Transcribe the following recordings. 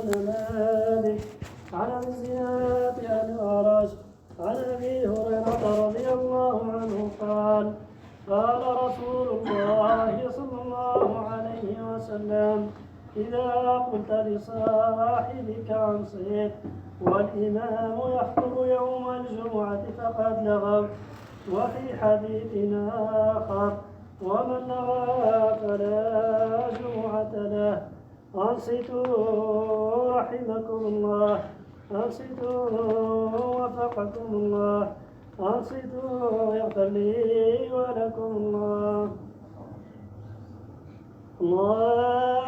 بن مالك عن ابي الزناد عن الأعرج عن ابي هريره رضي الله عنه قال قال رسول الله صلى الله عليه وسلم إذا قلت لصاحبك أنصت والإمام يحضر يوم الجمعة فقد لغوا. وفي حديث آخر ومن لغى فلا جمعة له. أنصتوا رحمكم الله، أنصتوا وفقكم الله، أنصتوا يغفر لي ولكم الله. الله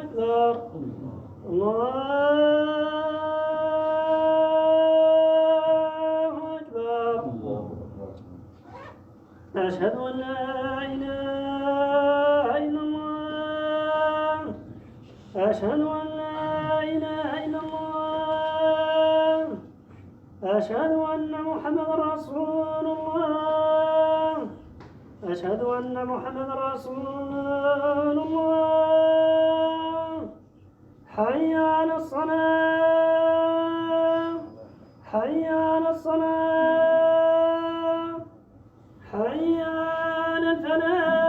أكبر، الله أكبر. أشهد أن لا إله إلا الله، أشهد أن لا إله إلا الله، أشهد أن محمد رسول الله، أشهد أن محمد رسول الله. حي على الصلاة، حي على الصلاة، حي على الفلاح،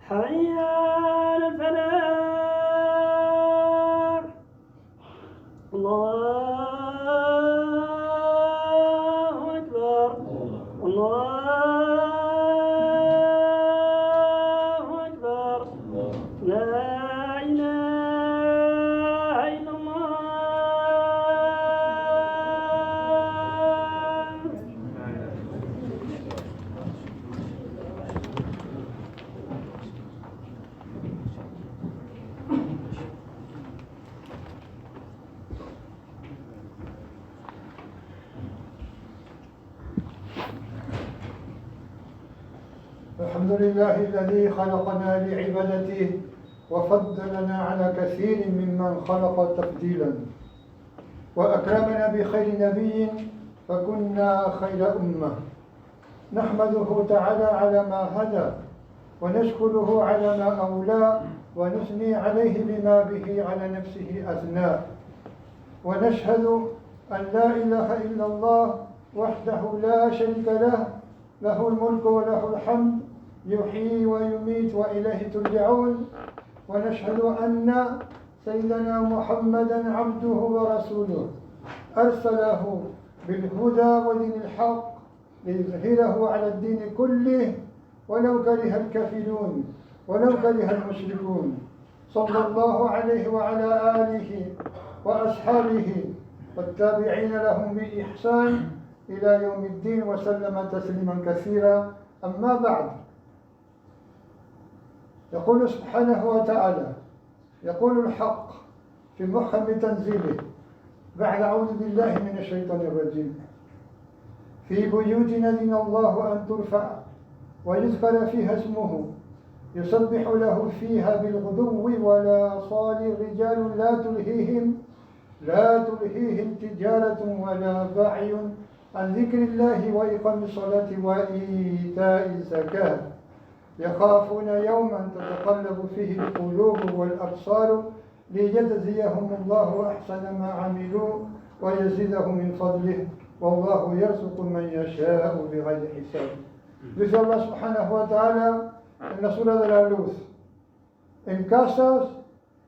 حي على الفلاح. الله أكبر، الله أكبر. لا إله إلا الله. الحمد لله الذي خلقنا لعبادته وفضلنا على كثير ممن خلق تفضيلا، وأكرمنا بخير نبي فكنا خير أمة. نحمده تعالى على ما هدى، ونشكره على ما أولى، ونثني عليه بما به على نفسه أثنى. ونشهد أن لا إله إلا الله وحده لا شريك له، له الملك وله الحمد، يحيي ويميت وإليه ترجعون. ونشهد أن سيدنا محمدا عبده ورسوله أرسله بالهدى ودين الحق ليظهره على الدين كله ولو كره الكافرون ولو كره المشركون. صلى الله عليه وعلى آله وأصحابه والتابعين لهم بإحسان إلى يوم الدين وسلم تسليما كثيرا. أما بعد، يقول سبحانه وتعالى، يقول الحق في محكم تنزيله بعد أعوذ بالله من الشيطان الرجيم: في بيوت أذن الله أن ترفع ويذكر فيها اسمه يسبح له فيها بالغدو والآصال رجال لا تلهيهم تجارة ولا بيع عن ذكر الله وإقام الصلاة وإيتاء الزكاة يخافون يوما تتقلب فيه القلوب والأبصار ليجزيهم الله أحسن ما عملوا ويزيدهم من فضله والله يرزق من يشاء بغير حساب. Dice Allah subhanahu wa ta'ala en la sura de la luz: en casas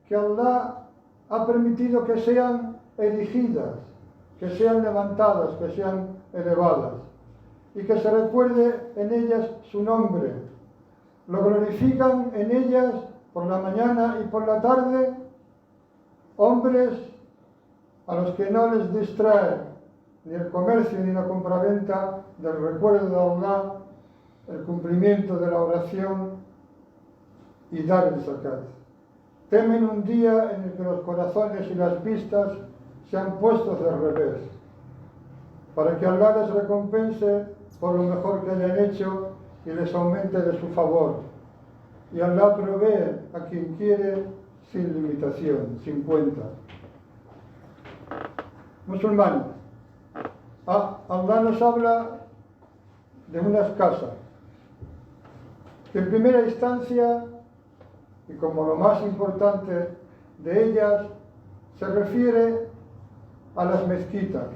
que Allah ha permitido que sean erigidas, que sean levantadas, que sean elevadas, y que se recuerde en ellas su nombre. Lo glorifican en ellas por la mañana y por la tarde hombres a los que no les distrae ni el comercio ni la compraventa del recuerdo de Allah, el cumplimiento de la oración y dar el zakat. Temen un día en el que los corazones y las vistas sean puestos de revés, para que Allah les recompense por lo mejor que hayan hecho y les aumente de su favor. Y Allah provee a quien quiere sin limitación, sin cuenta. Musulmanes, Allah nos habla de unas casas que en primera instancia, y como lo más importante de ellas, se refiere a las mezquitas,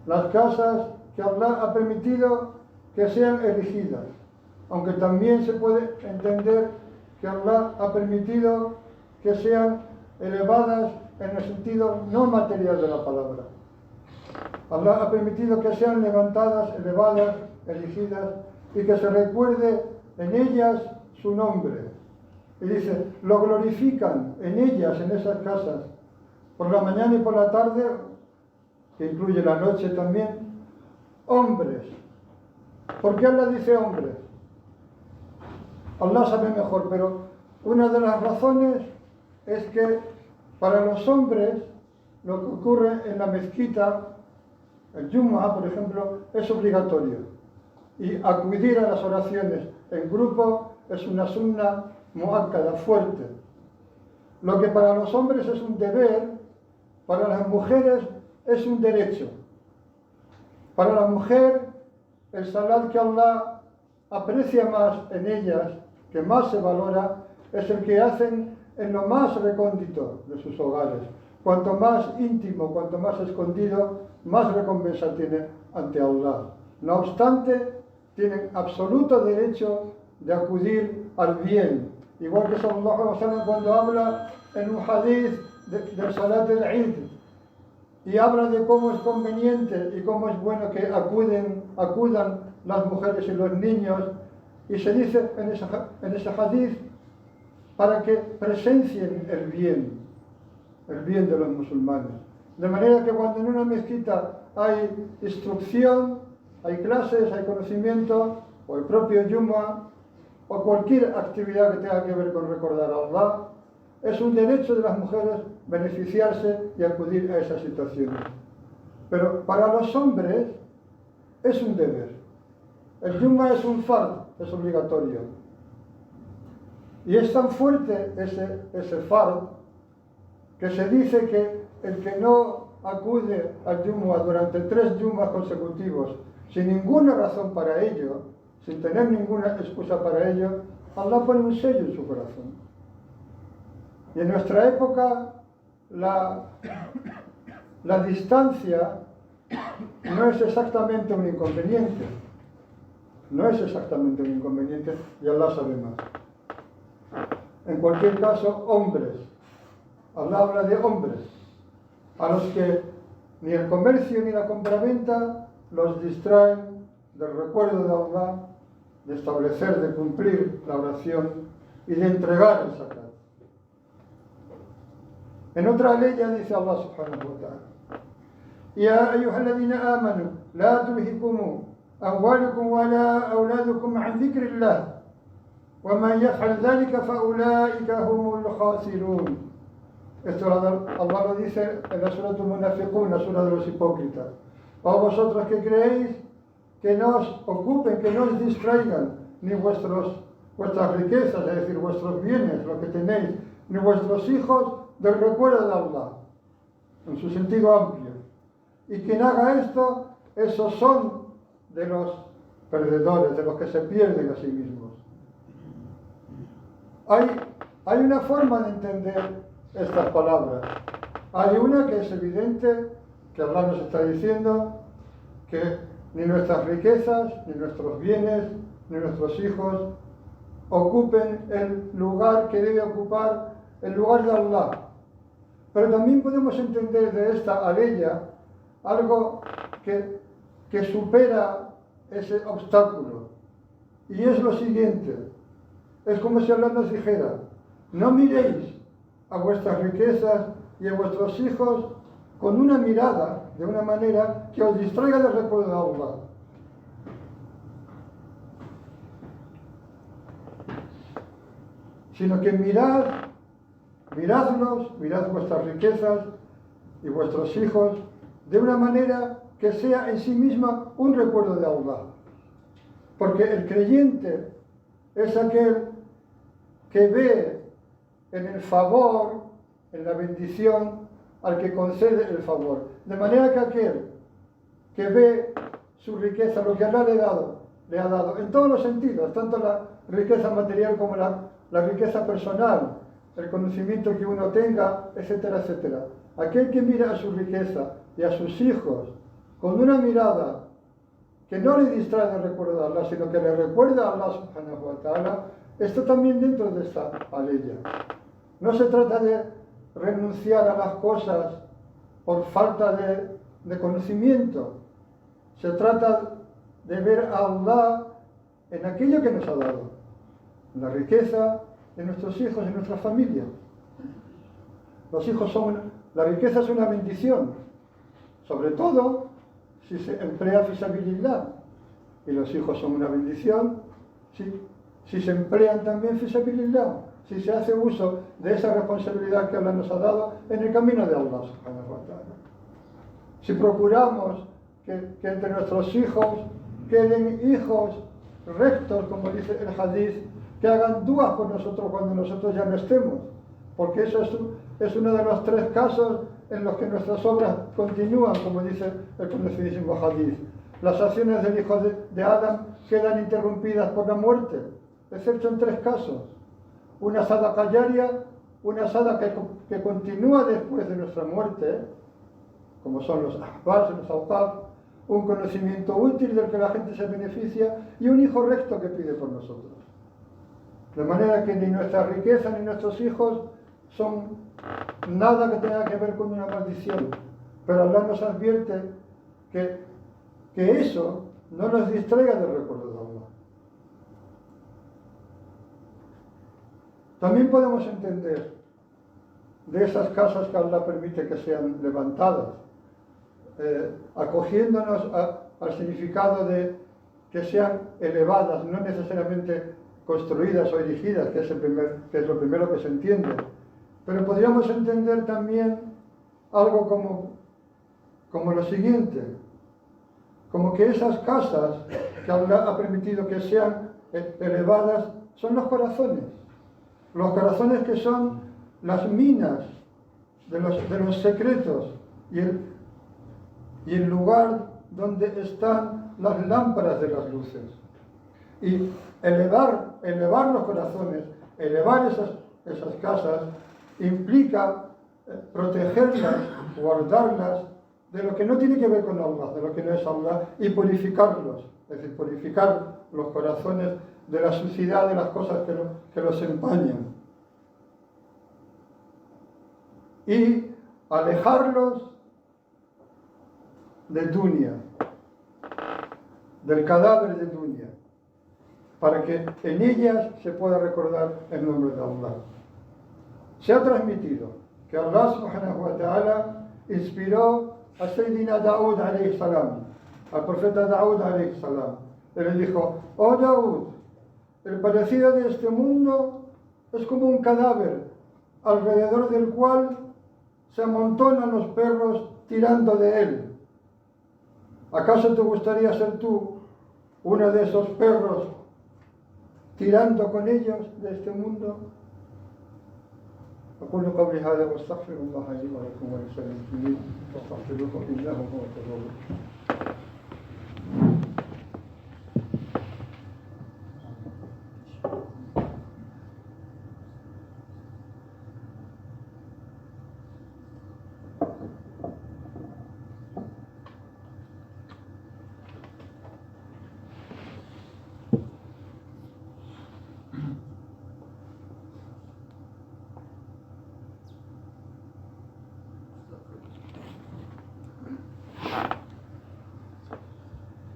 las casas que Allah ha permitido que sean erigidas, aunque también se puede entender que Allah ha permitido que sean elevadas en el sentido no material de la palabra. Allah ha permitido que sean levantadas, elevadas, erigidas y que se recuerde en ellas su nombre. Y dice, lo glorifican en ellas, en esas casas, por la mañana y por la tarde, que incluye la noche también, hombres. ¿Por qué Allah dice hombres? Allah sabe mejor, pero una de las razones es que para los hombres lo que ocurre en la mezquita, el Jumu'ah, por ejemplo, es obligatorio. Y acudir a las oraciones en grupo es una sunna muakkada, fuerte. Lo que para los hombres es un deber, para las mujeres es un derecho. Para la mujer, el salat que Allah aprecia más en ellas, que más se valora, es el que hacen en lo más recóndito de sus hogares. Cuanto más íntimo, cuanto más escondido, más recompensa tiene ante Allah. No obstante, tienen absoluto derecho de acudir al bien. Igual que Sallallahu Alaihi Wasallam cuando habla en un hadith del Salat del-Eid y habla de cómo es conveniente y cómo es bueno que acudan las mujeres y los niños, y se dice en ese hadith para que presencien el bien de los musulmanes. De manera que cuando en una mezquita hay instrucción, hay clases, hay conocimiento, o el propio Jumu'ah, o cualquier actividad que tenga que ver con recordar a Allah, es un derecho de las mujeres beneficiarse y acudir a esas situaciones. Pero para los hombres es un deber. El Jumu'ah es un fard, es obligatorio. Y es tan fuerte ese fard que se dice que el que no acude al Jumu'ah durante 3 Jumu'ahs consecutivos, sin ninguna razón para ello, sin tener ninguna excusa para ello, Allah pone un sello en su corazón. Y en nuestra época la distancia no es exactamente un inconveniente. No es exactamente un inconveniente y Allah sabe más. En cualquier caso, hombres. Allah habla de hombres, a los que ni el comercio ni la compraventa los distraen del recuerdo de Allah, de establecer, de cumplir la oración y de entregar el zakat. En otra ley ya dice Allah subhanahu wa ta'ala: Ya ayyuhalladhina amanu, la tulhikum amwalukum wa la auladukum an dhikrillah, wa man yaf'al dhalika fa ulaika humul khasirun. Esto Allah lo dice en la Surah Al-Munafiqun, la Surah de los hipócritas. O vosotros que creéis, que no os ocupen, que no os distraigan ni vuestras riquezas, es decir, vuestros bienes, lo que tenéis, ni vuestros hijos del recuerdo de Allah, en su sentido amplio. Y quien haga esto, esos son de los perdedores, de los que se pierden a sí mismos. Hay una forma de entender estas palabras. Hay una que es evidente, que Allah nos está diciendo que ni nuestras riquezas, ni nuestros bienes, ni nuestros hijos ocupen el lugar que debe ocupar el lugar de Allah. Pero también podemos entender de esta aleya algo que supera ese obstáculo. Y es lo siguiente: es como si Allah nos dijera, no miréis a vuestras riquezas y a vuestros hijos con una mirada, de una manera que os distraiga del recuerdo de Allah. Sino que miradlos, mirad vuestras riquezas y vuestros hijos de una manera que sea en sí misma un recuerdo de Allah. Porque el creyente es aquel que ve en el favor, en la bendición, al que concede el favor. De manera que aquel que ve su riqueza, lo que Allah le ha dado, le ha dado, en todos los sentidos, tanto la riqueza material como la riqueza personal, el conocimiento que uno tenga, etcétera, etcétera. Aquel que mira a su riqueza y a sus hijos con una mirada que no le distrae de recordarla, sino que le recuerda a Allah subhanahu wa ta'ala, está también dentro de esta aleya. No se trata de renunciar a las cosas por falta de conocimiento. Se trata de ver a Allah en aquello que nos ha dado, en la riqueza de nuestros hijos y nuestra familia. Los hijos la riqueza es una bendición, sobre todo si se emplea fi sabilillah, y los hijos son una bendición si se emplean también fi sabilillah, si se hace uso de esa responsabilidad que Allah nos ha dado en el camino de Allah subhanahu wa ta'ala. Si procuramos que entre nuestros hijos queden hijos rectos, como dice el hadith, que hagan duas por nosotros cuando nosotros ya no estemos, porque eso es uno de los 3 casos en los que nuestras obras continúan, como dice el conocidísimo hadith. Las acciones del hijo de Adam quedan interrumpidas por la muerte, excepto en 3 casos. Una sadaqa jaria, una sadaqa que continúa después de nuestra muerte, como son los ahbas y los awqaf, un conocimiento útil del que la gente se beneficia y un hijo recto que pide por nosotros. De manera que ni nuestra riqueza ni nuestros hijos son nada que tenga que ver con una maldición. Pero Allah nos advierte que eso no nos distraiga del recuerdo de Allah. También podemos entender de esas casas que Allah permite que sean levantadas, acogiéndonos al significado de que sean elevadas, no necesariamente construidas o erigidas, que es lo primero que se entiende. Pero podríamos entender también algo como lo siguiente, como que esas casas que Allah ha permitido que sean elevadas son los corazones que son las minas de los secretos y el lugar donde están las lámparas de las luces. Y elevar los corazones, elevar esas casas, implica protegerlas, guardarlas de lo que no tiene que ver con Allah, de lo que no es Allah, y purificarlos, es decir, purificar los corazones de la suciedad de las cosas que los empañan. Y alejarlos de dunya, del cadáver de dunya, para que en ellas se pueda recordar el nombre de Allah. Se ha transmitido que Allah subhanahu wa ta'ala inspiró a Sayyidina Daud alayhi salam, al profeta Daud alayhi salam. Él le dijo: oh Daud, el parecido de este mundo es como un cadáver alrededor del cual se amontonan los perros tirando de él. ¿Acaso te gustaría ser tú uno de esos perros tirando con ellos de este mundo? أقول قولي هذا واستغفر الله لي ولكم ولسائر المسلمين واستغفروه إنه هو الغفور الرحيم.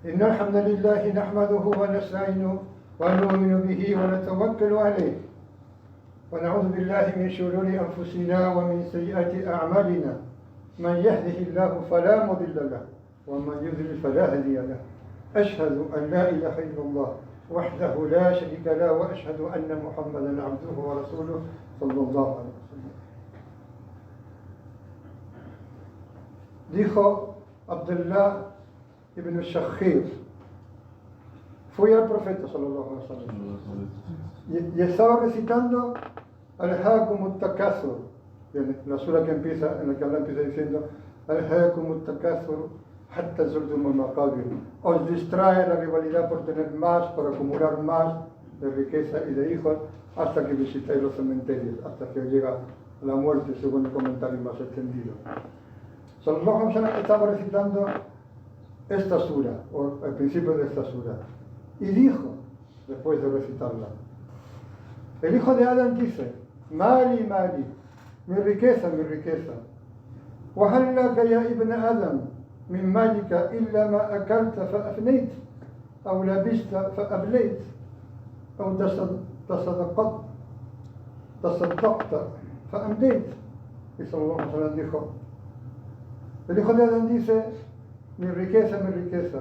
إن الحمد لله نحمده ونستعينه ونؤمن به ونتوكل عليه ونعوذ بالله من شرور أنفسنا ومن سيئات أعمالنا من يهده الله فلا مضل له ومن يضلل فلا هادي له أشهد أن لا إله إلا الله وحده لا شريك له وأشهد أن محمدا عبده ورسوله صلى الله عليه وسلم. Dijo Abdullah ibn Shakhir: fui al profeta sallallahu alaihi wasallam y estaba recitando Alhaakumut Takathur, la sura en la que Allah empieza diciendo Alhaakumut Takathur حتى زرتم المقابر. Os distrae la rivalidad por tener más, por acumular más de riqueza y de hijos, hasta que visitáis los cementerios, hasta que os llega la muerte, según el comentario más extendido. Sallallahu alaihi wasallam estaba recitando esta sura, o el principio de esta sura, y dijo, después de recitarla, el hijo de Adán dice, Mali, Mali, mi riqueza, mi riqueza. وهل لك يا ابن آدم من مالك إلا ما أكلت فأفنيت أو لبست فأبليت أو تصدقت فأمديت. Y Sallallahu alaihi wasallam dijo, el hijo de Adán dice, mi riqueza, mi riqueza.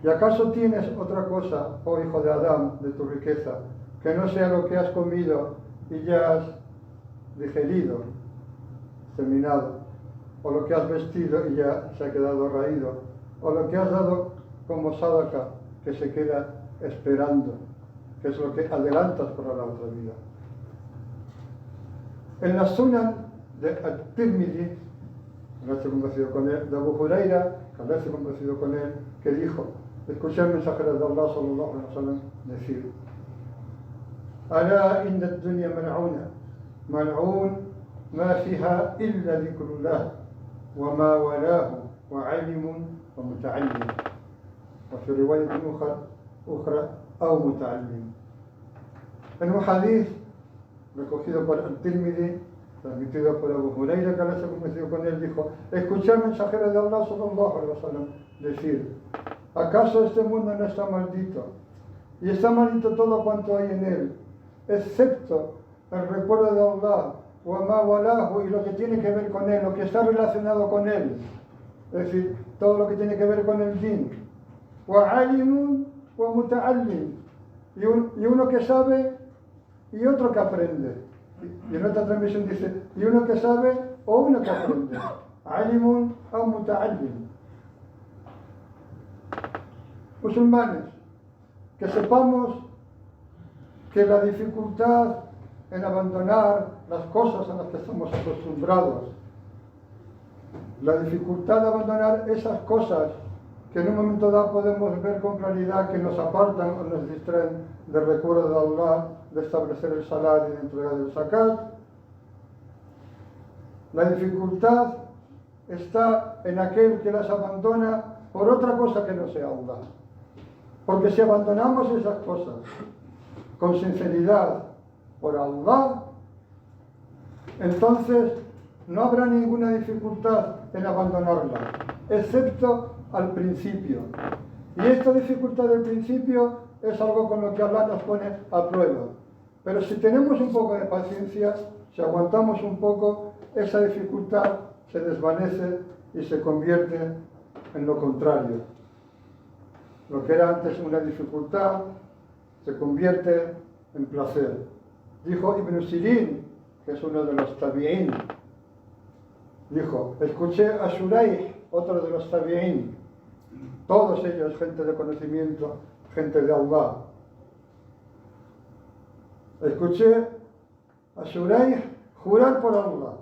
¿Y acaso tienes otra cosa, oh hijo de Adán, de tu riqueza, que no sea lo que has comido y ya has digerido, terminado, o lo que has vestido y ya se ha quedado raído, o lo que has dado como sadaqa, que se queda esperando, que es lo que adelantas para la otra vida? En la Sunan de At-Tirmidhi, Allah se ha complacido con él, de Abu Huraira, que Allah se ha complacido con él, que dijo, escuché al mensajero de Allah sallallahu alaihi wasallam decir, Alá inna ad-dunya mal'una, mal'un ma fiha illa dhikrullah, wa ma walahu, wa alimun, wa muta'allim. وفي رواية أخرى أو متعلم. En un hadith recogido por Al-Tirmidhi, transmitido por Abu Huraira, que Allah se ha complacido con él, dijo, escuché al mensajero de Allah sallallahu alaihi wasallam decir, ¿acaso este mundo no está maldito? Y está maldito todo cuanto hay en él, excepto el recuerdo de Allah, wa ma walahu, y lo que tiene que ver con él, lo que está relacionado con él, es decir, todo lo que tiene que ver con el din, wa alimun wa muta'allim, y uno que sabe y otro que aprende. Y en otra transmisión dice, y uno que sabe o uno que aprende. Alimun o muta'allim. Musulmanes, que sepamos que la dificultad en abandonar las cosas a las que estamos acostumbrados, la dificultad de abandonar esas cosas que en un momento dado podemos ver con claridad que nos apartan o nos distraen del recuerdo de Allah, de establecer el salat y de entregar el zakat. La dificultad está en aquel que las abandona por otra cosa que no sea Allah. Porque si abandonamos esas cosas con sinceridad por Allah, entonces no habrá ninguna dificultad en abandonarla, excepto al principio. Y esta dificultad del principio es algo con lo que Allah nos pone a prueba. Pero si tenemos un poco de paciencia, si aguantamos un poco, esa dificultad se desvanece y se convierte en lo contrario. Lo que era antes una dificultad se convierte en placer. Dijo Ibn Sirin, que es uno de los tabi'in, dijo, escuché a Shuraih, otro de los tabi'in, todos ellos gente de conocimiento, gente de Allah. Escuché a Shuraih jurar por Allah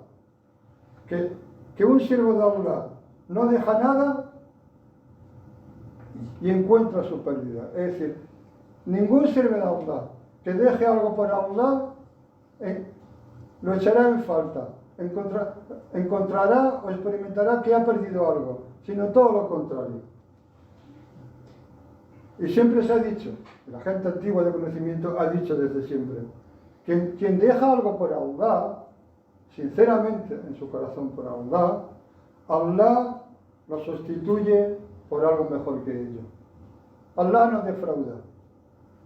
que un siervo de Allah no deja nada y encuentra su pérdida. Es decir, ningún siervo de Allah que deje algo por Allah lo echará en falta, encontrará o experimentará que ha perdido algo, sino todo lo contrario. Y siempre se ha dicho, la gente antigua de conocimiento ha dicho desde siempre, que quien deja algo por Allah, sinceramente en su corazón por Allah, Allah lo sustituye por algo mejor que ello. Allah no defrauda.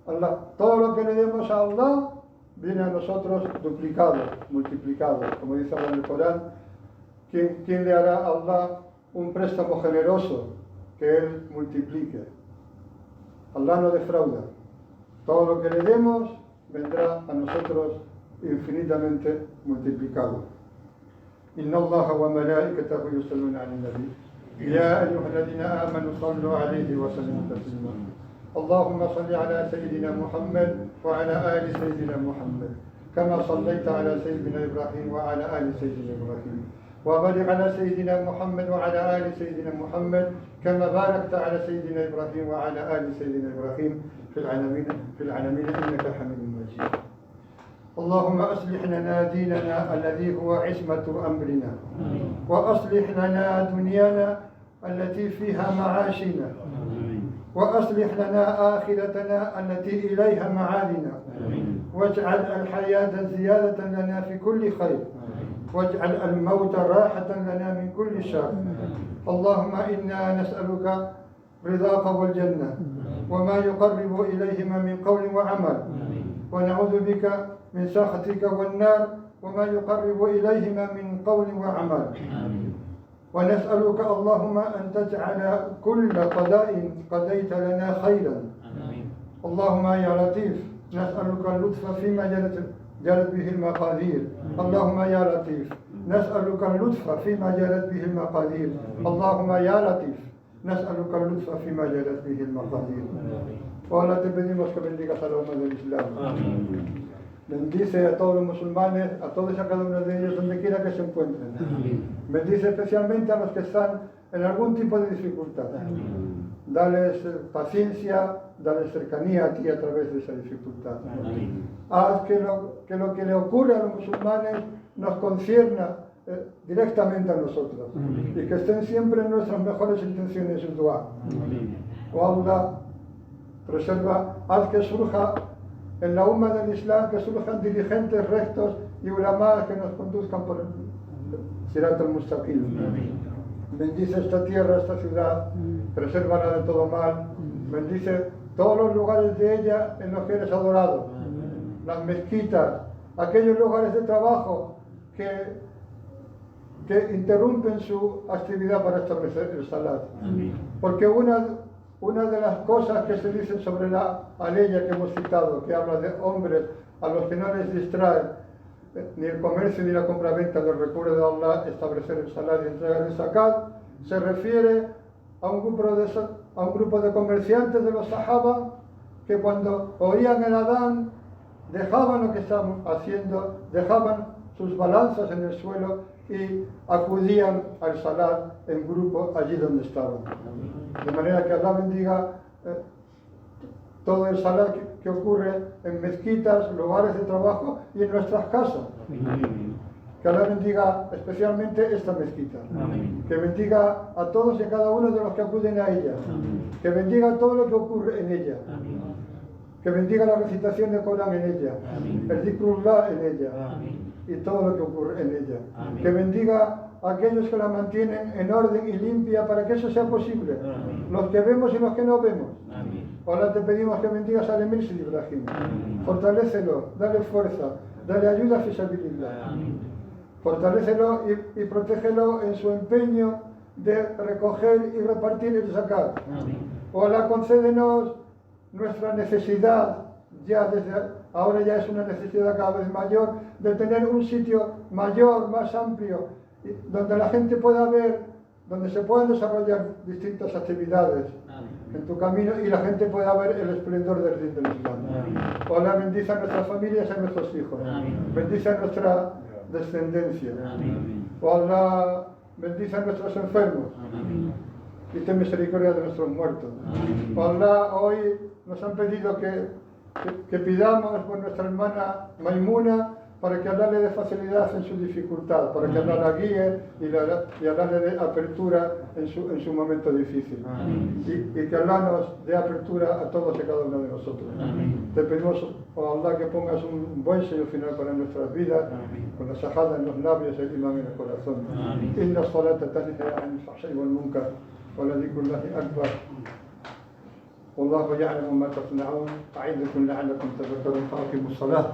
Allah, todo lo que le demos a Allah viene a nosotros duplicado, multiplicado. Como dice Allah en el Corán, ¿quién le hará a Allah un préstamo generoso que Él multiplique? Allah no defrauda. Todo lo que le demos vendrá a nosotros infinitamente multiplicado. Inna Allaha wa malaikatahu yusalluna 'alan nabi. Ya ayyuhalladhina amanu sallu 'alayhi wa sallimu taslima. Allahumma salli 'ala sayyidina Muhammad wa 'ala ali sayyidina Muhammad. Kama sallaita 'ala sayyidina Ibrahim wa 'ala ali sayyidina Ibrahim. وبارك على سيدنا محمد وعلى آل سيدنا محمد كما باركت على سيدنا إبراهيم وعلى آل سيدنا إبراهيم في العالمين إنك حميد مجيد. اللهم أصلح لنا ديننا الذي هو عصمة أمرنا، وأصلح لنا دنيانا التي فيها معاشنا، وأصلح لنا آخرتنا التي إليها معادنا، واجعل الحياة زيادة لنا في كل خير، واجعل الموت راحة لنا من كل شر. اللهم إنا نسألك رضاك والجنة وما يقرب إليهما من قول وعمل، ونعوذ بك من سخطك والنار وما يقرب إليهما من قول وعمل. ونسألك اللهم أن تجعل كل قضاء قضيت لنا خيرا. اللهم يا لطيف نسألك اللطف فيما جرت به المقادير. اللهم يا لطيف نسألك اللطف فيما جرت به المقادير. اللهم يا لطيف نسألك اللطف فيما جرت به المقادير. Ahora te pedimos que bendigas a la umma del Islam. Bendice a todos los musulmanes, a todos y a cada uno de ellos donde quiera que se encuentren. Bendice especialmente a los que están en algún tipo de dificultad. Dales paciencia, dales cercanía a ti a través de esa dificultad. Haz que lo que le ocurre a los musulmanes nos concierna directamente a nosotros y que estén siempre en nuestras mejores intenciones en dua. Oh Allah, preserva, haz que surja en la umma del Islam, que surjan dirigentes rectos y ulama que nos conduzcan por el Sirat al-Mustaqim. Bendice esta tierra, esta ciudad, presérvala de todo mal. Bendice todos los lugares de ella en los que eres adorado, las mezquitas, aquellos lugares de trabajo que interrumpen su actividad para establecer el salat. Porque una de las cosas que se dicen sobre la aleya que hemos citado, que habla de hombres a los que no les distrae ni el comercio ni la compraventa del recurso de Allah, establecer el salat y entregar el zakat, se refiere a un grupo de comerciantes de los sahaba que cuando oían el adán dejaban lo que estaban haciendo, dejaban sus balanzas en el suelo y acudían al salat en grupo allí donde estaban. De manera que Allah bendiga todo el salat que ocurre en mezquitas, lugares de trabajo y en nuestras casas. Que Allah bendiga especialmente esta mezquita. Que bendiga a todos y a cada uno de los que acuden a ella. Que bendiga todo lo que ocurre en ella. Que bendiga la recitación del Corán en ella, el Zikrullah en ella y todo lo que ocurre en ella. Que bendiga a aquellos que la mantienen en orden y limpia para que eso sea posible. Los que vemos y los que no vemos. Ahora te pedimos que bendigas al Emir Sidi Ibrahim. Fortalécelo, dale fuerza, dale ayuda fi sabilillah. Fortalécelo y protégelo en su empeño de recoger y repartir el zakat. Ahora concédenos nuestra necesidad, ahora ya es una necesidad cada vez mayor, de tener un sitio mayor, más amplio, donde la gente pueda ver, donde se puedan desarrollar distintas actividades en tu camino y la gente pueda ver el esplendor del din del Islam. Hola, bendice a nuestras familias y a nuestros hijos. Bendice a nuestra descendencia. Hola, bendice a nuestros enfermos. Y ten misericordia de nuestros muertos. Allah, hoy nos han pedido que pidamos por nuestra hermana Maimuna para que Allah le dé facilidad en su dificultad, para que Allah la guíe y Allah le dé apertura en su momento difícil. Y que Allah nos dé apertura a todos y cada uno de nosotros. Te pedimos, oh Allah, que pongas un buen sello final para nuestras vidas, con la shahada en los labios y el imán en el corazón. Inna salata tanha anil fahsha'i wal munkar. ولذكر الله أكبر والله يعلم ما تصنعون أعدكم لعلكم تذكرون فأقيموا الصلاة.